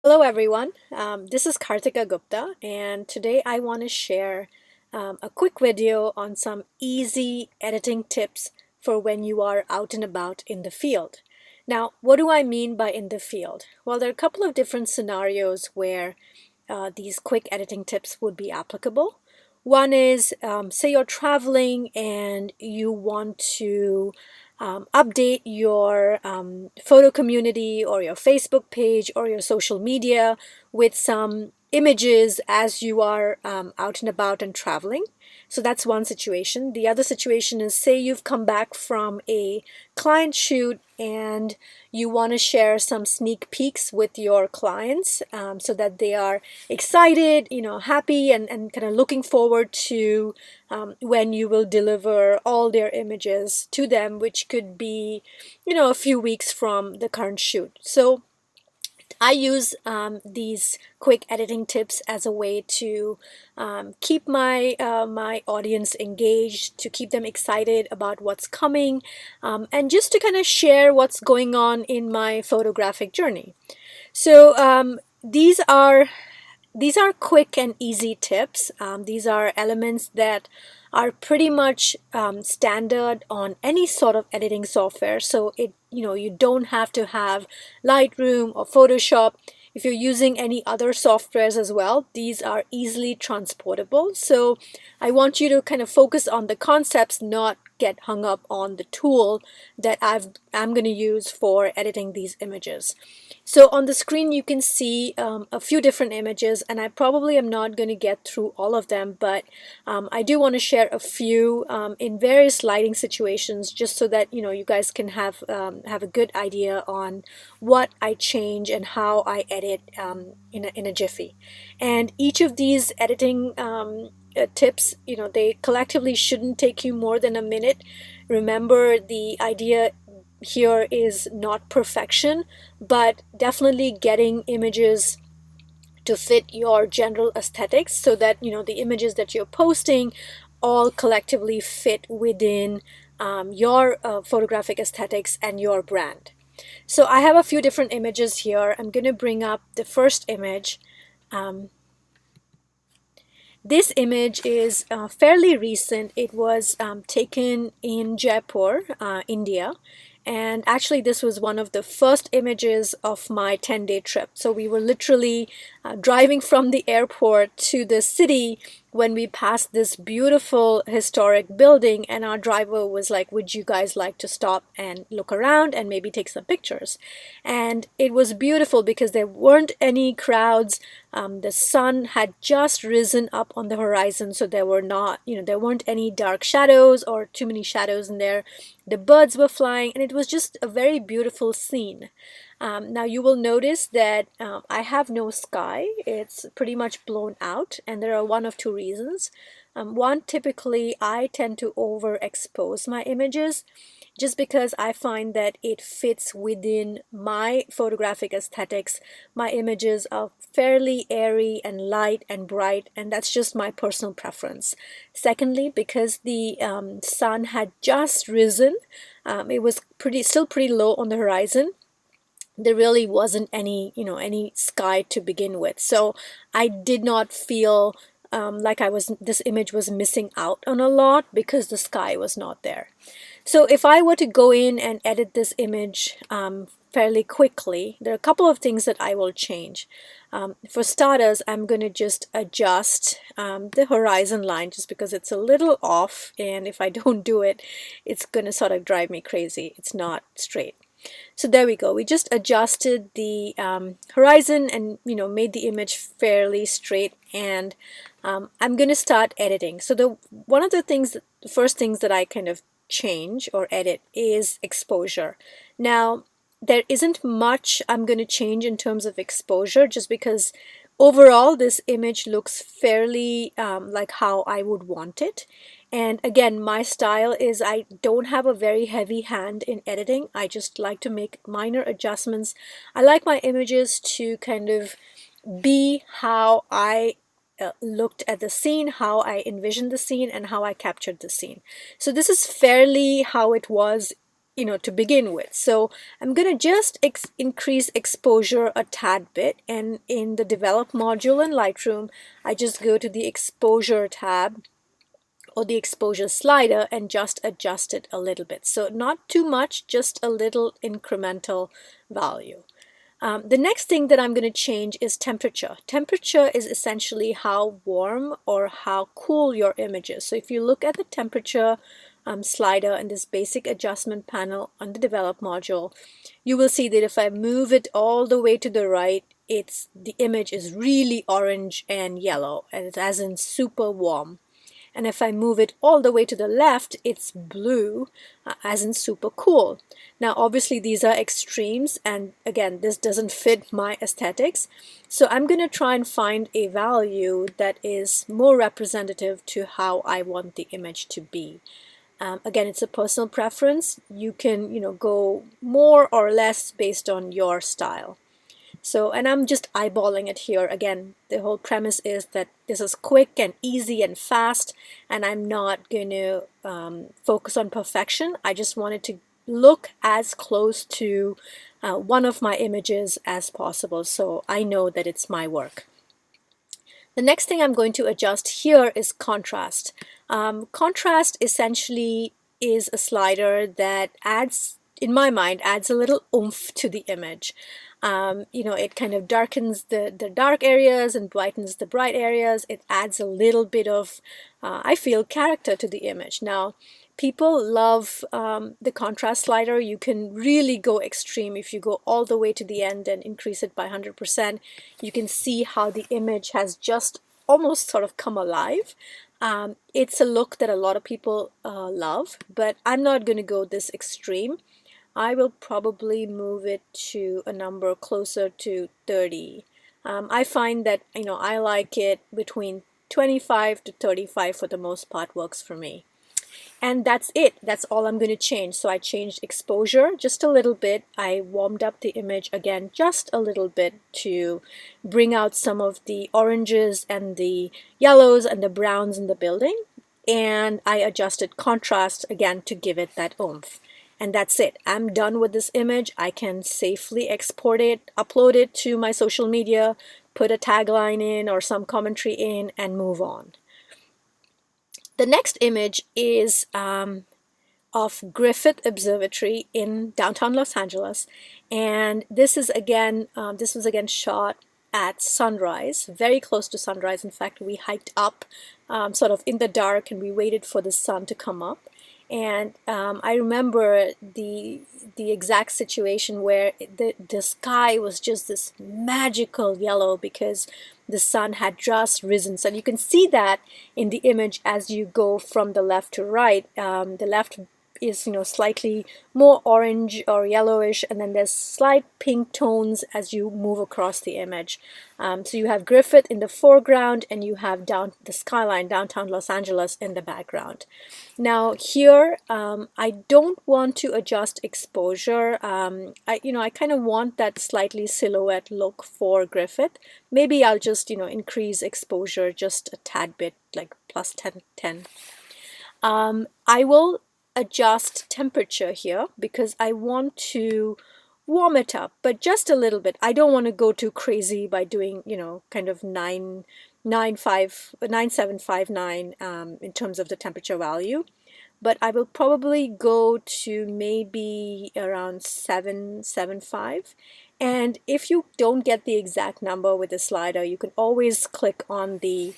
Hello everyone, this is Kartika Gupta and today I want to share a quick video on some easy editing tips for when you are out and about in the field. Now, what do I mean by in the field? Well, there are a couple of different scenarios where these quick editing tips would be applicable. One is, say you're traveling and you want to update your photo community or your Facebook page or your social media with some images as you are out and about and traveling. So that's one situation. The other situation is, say you've come back from a client shoot and you want to share some sneak peeks with your clients so that they are excited, happy and kind of looking forward to when you will deliver all their images to them, which could be, a few weeks from the current shoot. So I use these quick editing tips as a way to keep my audience engaged, to keep them excited about what's coming, and just to kind of share what's going on in my photographic journey. So these are quick and easy tips. These are elements that are pretty much standard on any sort of editing software. So you don't have to have Lightroom or Photoshop. If you're using any other softwares as well, these are easily transportable. So I want you to kind of focus on the concepts, not get hung up on the tool that I'm going to use for editing these images. So on the screen you can see a few different images, and I probably am not going to get through all of them, but I do want to share a few in various lighting situations, just so that you guys can have a good idea on what I change and how I edit in a jiffy. And each of these editing tips, they collectively shouldn't take you more than a minute. Remember, the idea here is not perfection, but definitely getting images to fit your general aesthetics so that the images that you're posting all collectively fit within your photographic aesthetics and your brand. So I have a few different images here. I'm going to bring up the first image. This image is fairly recent. It was taken in Jaipur, India. And actually, this was one of the first images of my 10-day trip. So we were literally driving from the airport to the city when we passed this beautiful historic building, and our driver was like, would you guys like to stop and look around and maybe take some pictures? And it was beautiful because there weren't any crowds. The sun had just risen up on the horizon, so there weren't any dark shadows or too many shadows in there. The birds were flying, and it was just a very beautiful scene. Now you will notice that I have no sky. It's pretty much blown out, and there are one of two reasons. One, typically I tend to overexpose my images just because I find that it fits within my photographic aesthetics. My images are fairly airy and light and bright, and that's just my personal preference. Secondly, because the sun had just risen, it was still pretty low on the horizon. There really wasn't any sky to begin with, so I did not feel like this image was missing out on a lot because the sky was not there. So if I were to go in and edit this image fairly quickly, there are a couple of things that I will change. For starters, I'm going to just adjust the horizon line just because it's a little off, and if I don't do it, it's going to sort of drive me crazy. It's not straight. So there we go. We just adjusted the horizon and made the image fairly straight, and I'm going to start editing. So the first things that I kind of change or edit is exposure. Now, there isn't much I'm going to change in terms of exposure, just because overall this image looks fairly like how I would want it. And again, my style is I don't have a very heavy hand in editing. I just like to make minor adjustments. I like my images to kind of be how I looked at the scene, how I envisioned the scene, and how I captured the scene. So this is fairly how it was to begin with. So I'm going to just increase exposure a tad bit, and in the develop module in Lightroom, I just go to the exposure tab or the exposure slider and just adjust it a little bit. So not too much, just a little incremental value. The next thing that I'm going to change is temperature. Temperature is essentially how warm or how cool your image is. So if you look at the temperature slider in this basic adjustment panel on the develop module, you will see that if I move it all the way to the right, the image is really orange and yellow, and it's as in super warm. And if I move it all the way to the left, it's blue, as in super cool. Now, obviously, these are extremes, and again, this doesn't fit my aesthetics. So I'm going to try and find a value that is more representative to how I want the image to be. Again, it's a personal preference. You can, go more or less based on your style. So, and I'm just eyeballing it here. Again, the whole premise is that this is quick and easy and fast, and I'm not going to focus on perfection. I just wanted to look as close to one of my images as possible, so I know that it's my work. The next thing I'm going to adjust here is contrast. Contrast essentially is a slider that adds, in my mind, adds a little oomph to the image. It kind of darkens the dark areas and brightens the bright areas. It adds a little bit of, I feel, character to the image. Now, people love the contrast slider. You can really go extreme. If you go all the way to the end and increase it by 100%, you can see how the image has just almost sort of come alive. It's a look that a lot of people love, but I'm not going to go this extreme. I will probably move it to a number closer to 30. I find that, I like it between 25 to 35 for the most part works for me. And that's it. That's all I'm going to change. So I changed exposure just a little bit. I warmed up the image again just a little bit to bring out some of the oranges and the yellows and the browns in the building. And I adjusted contrast again to give it that oomph. And that's it. I'm done with this image. I can safely export it, upload it to my social media, put a tagline in or some commentary in, and move on. The next image is of Griffith Observatory in downtown Los Angeles. And this is again, this was again shot at sunrise, very close to sunrise. In fact, we hiked up sort of in the dark and we waited for the sun to come up. And I remember the exact situation where the sky was just this magical yellow because the sun had just risen. So you can see that in the image as you go from the left to right. The left is slightly more orange or yellowish, and then there's slight pink tones as you move across the image. So you have Griffith in the foreground and you have the skyline, downtown Los Angeles, in the background. Now here I don't want to adjust exposure. I kind of want that slightly silhouette look for Griffith. Maybe I'll just increase exposure just a tad bit, like plus 10. I will adjust temperature here because I want to warm it up, but just a little bit. I don't want to go too crazy by doing, kind of 9759 in terms of the temperature value. But I will probably go to maybe around 775. And if you don't get the exact number with the slider, you can always click on the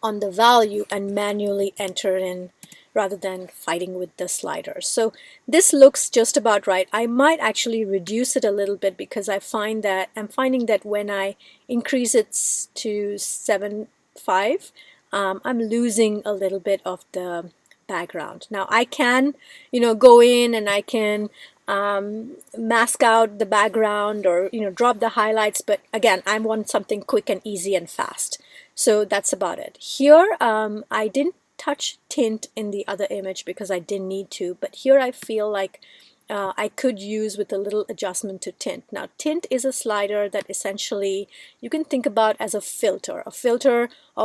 value and manually enter in rather than fighting with the slider. So this looks just about right. I might actually reduce it a little bit because I'm finding that when I increase it to 7.5, I'm losing a little bit of the background. Now I can, go in and I can mask out the background or, drop the highlights. But again, I want something quick and easy and fast. So that's about it. Here, I didn't touch tint in the other image because I didn't need to, but here I feel like I could use with a little adjustment to tint. Now, tint is a slider that essentially you can think about as a filter of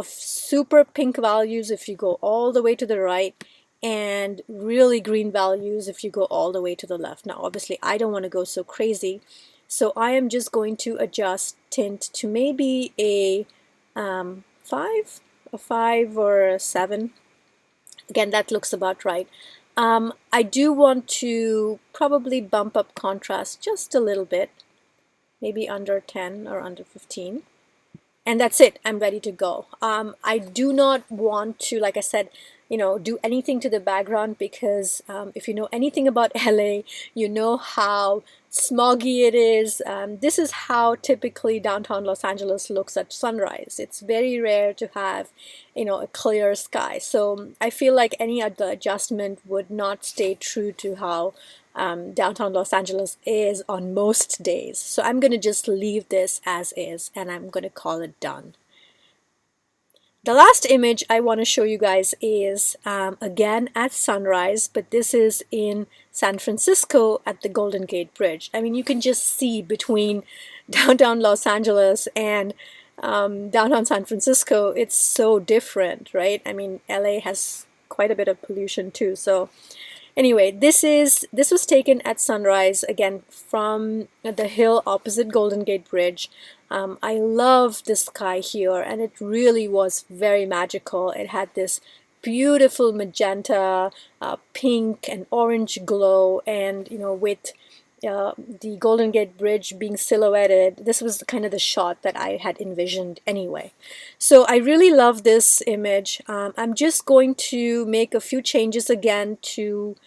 super pink values if you go all the way to the right, and really green values if you go all the way to the left. Now, obviously, I don't want to go so crazy, so I am just going to adjust tint to maybe a 5 or a 7. Again, that looks about right. I do want to probably bump up contrast just a little bit, maybe under 10 or under 15. And that's it. I'm ready to go. I do not want to, like I said, do anything to the background, because if you know anything about LA, you know how smoggy it is. This is how typically downtown Los Angeles looks at sunrise. It's very rare to have, a clear sky. So I feel like any other adjustment would not stay true to how downtown Los Angeles is on most days. So I'm going to just leave this as is, and I'm going to call it done. The last image I want to show you guys is again at sunrise, but this is in San Francisco at the Golden Gate Bridge. I mean, you can just see between downtown Los Angeles and downtown San Francisco, it's so different, right? I mean, LA has quite a bit of pollution too. So anyway, this was taken at sunrise, again from the hill opposite Golden Gate Bridge. I love the sky here, and it really was very magical. It had this beautiful magenta, pink and orange glow, and with the Golden Gate Bridge being silhouetted, this was kind of the shot that I had envisioned anyway. So I really love this image. I'm just going to make a few changes again to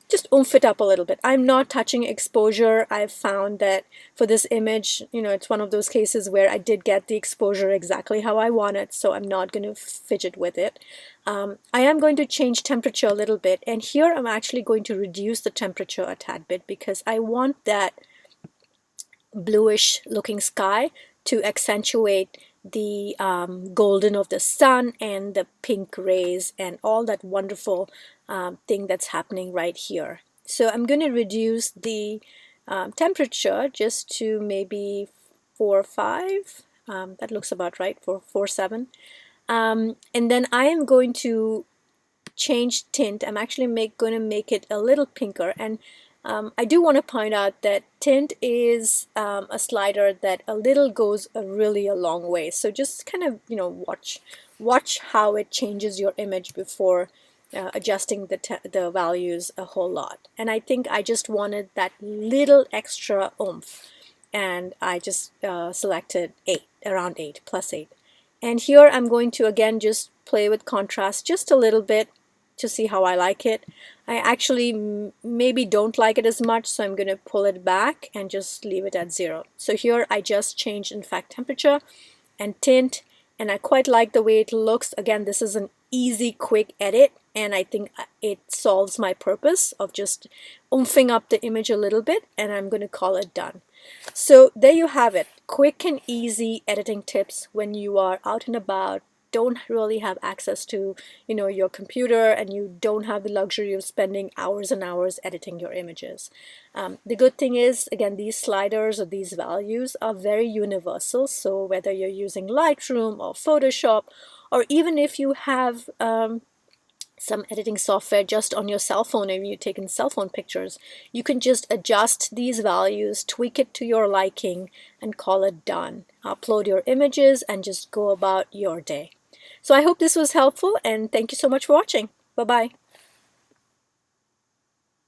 just oomph it up a little bit. I'm not touching exposure. I've found that for this image, it's one of those cases where I did get the exposure exactly how I want it, so I'm not going to fidget with it. I am going to change temperature a little bit, and here I'm actually going to reduce the temperature a tad bit, because I want that bluish looking sky to accentuate the golden of the sun and the pink rays and all that wonderful thing that's happening right here. So I'm going to reduce the temperature just to maybe 4 or 5. That looks about right, for 4, 7. And then I am going to change tint. I'm actually going to make it a little pinker, and I do want to point out that tint is a slider that a little goes really a long way. So just kind of watch how it changes your image before adjusting the values a whole lot. And I think I just wanted that little extra oomph, and I just selected 8, around 8, plus 8. And here I'm going to again just play with contrast just a little bit to see how I like it. I actually maybe don't like it as much, so I'm going to pull it back and just leave it at 0. So here I just changed, in fact, temperature and tint, and I quite like the way it looks. Again, this is an easy, quick edit, and I think it solves my purpose of just oomping up the image a little bit, and I'm going to call it done. So there you have it. Quick and easy editing tips when you are out and about, don't really have access to your computer, and you don't have the luxury of spending hours and hours editing your images. The good thing is, again, these sliders or these values are very universal. So whether you're using Lightroom or Photoshop, or even if you have some editing software just on your cell phone, and you're taking cell phone pictures, you can just adjust these values, tweak it to your liking, and call it done. Upload your images and just go about your day. So I hope this was helpful, and thank you so much for watching. Bye-bye.